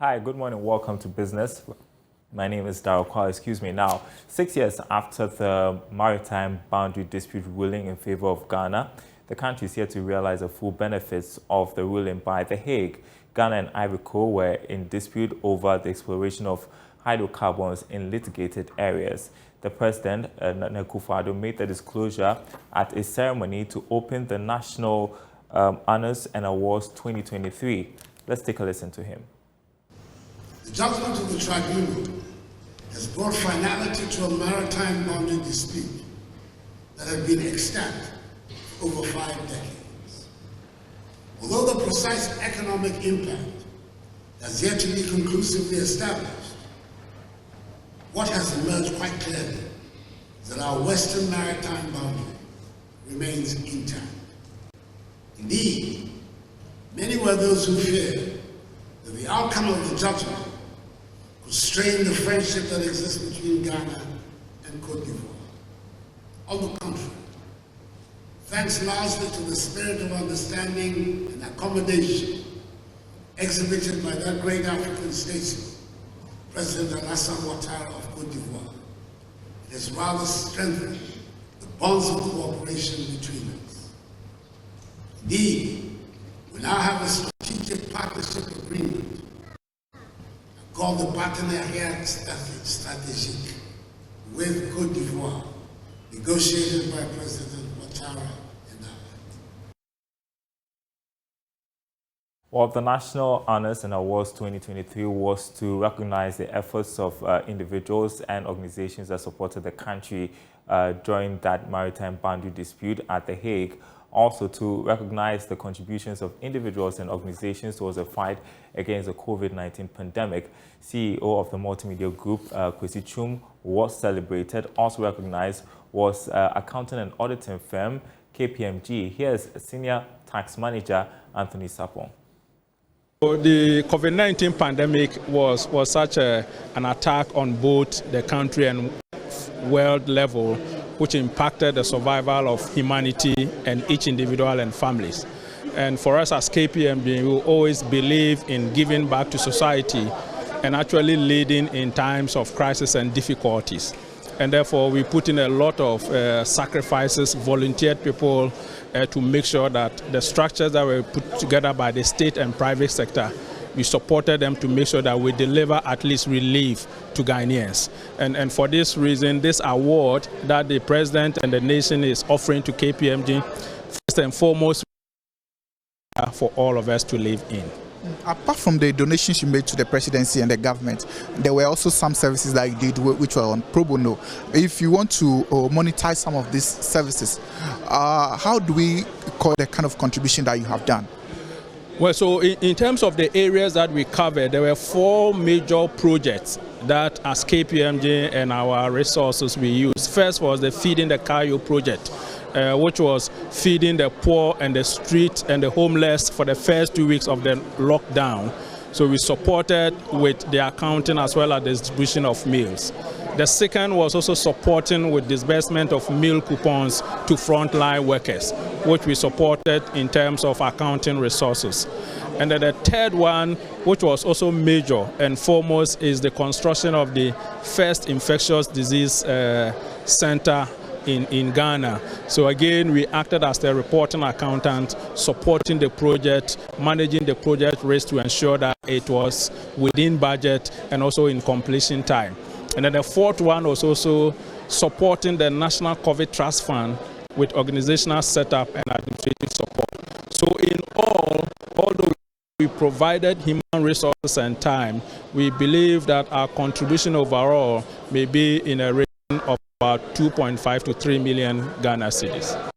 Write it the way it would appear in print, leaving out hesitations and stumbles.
Hi, good morning. Welcome to Business. My name is Darryl. Now, 6 years after the Maritime Boundary Dispute ruling in favor of Ghana, the country is here to realize the full benefits of the ruling by The Hague. Ghana and Ivory Coast were in dispute over the exploration of hydrocarbons in litigated areas. The president, Akufo-Addo, made the disclosure at a ceremony to open the National Honors and Awards 2023. Let's take a listen to him. The judgment of the tribunal has brought finality to a maritime boundary dispute that had been extant for over 5 decades. Although the precise economic impact has yet to be conclusively established, what has emerged quite clearly is that our western maritime boundary remains intact. Indeed, many were those who feared that the outcome of the judgment could strain the friendship that exists between Ghana and Côte d'Ivoire. On the contrary, thanks largely to the spirit of understanding and accommodation exhibited by that great African statesman, President Alassane Ouattara of Côte d'Ivoire, it has rather strengthened the bonds of cooperation between us. Indeed, we now have a strategic partnership agreement called the Partenariat Stratégique with Côte d'Ivoire, negotiated by President Ouattara and I. Well, the National Honors and Awards 2023 was to recognize the efforts of individuals and organizations that supported the country during that maritime boundary dispute at The Hague. Also to recognize the contributions of individuals and organizations towards the fight against the COVID-19 pandemic. CEO of the multimedia group, Kwesi Twum, was celebrated. Also recognized was accounting and auditing firm, KPMG. Here's Senior Tax Manager, Anthony Sapong. The COVID-19 pandemic was such an attack on both the country and world level, which impacted the survival of humanity and each individual and families. And for us as KPMG, we will always believe in giving back to society and actually leading in times of crisis and difficulties. And therefore, we put in a lot of sacrifices, volunteered people to make sure that the structures that were put together by the state and private sector, we supported them to make sure that we deliver at least relief to Ghanaians. And for this reason, this award that the president and the nation is offering to KPMG, first and foremost, for all of us to live in. Apart from the donations you made to the presidency and the government, there were also some services that you did which were on pro bono. If you want to monetize some of these services, how do we call the kind of contribution that you have done? Well, so in terms of the areas that we covered, there were 4 major projects that as KPMG and our resources we used. First was the Feeding the Kayo project, which was feeding the poor and the street and the homeless for the first 2 weeks of the lockdown. So we supported with the accounting as well as the distribution of meals. The second was also supporting with disbursement of meal coupons to frontline workers, which we supported in terms of accounting resources. And then the third one, which was also major and foremost, is the construction of the first infectious disease center in Ghana. So again, we acted as the reporting accountant, supporting the project, managing the project risk to ensure that it was within budget and also in completion time. And then the fourth one was also supporting the National COVID Trust Fund with organizational setup and administrative support. So in all, although we provided human resources and time, we believe that our contribution overall may be in a range of about 2.5 to 3 million Ghana cedis.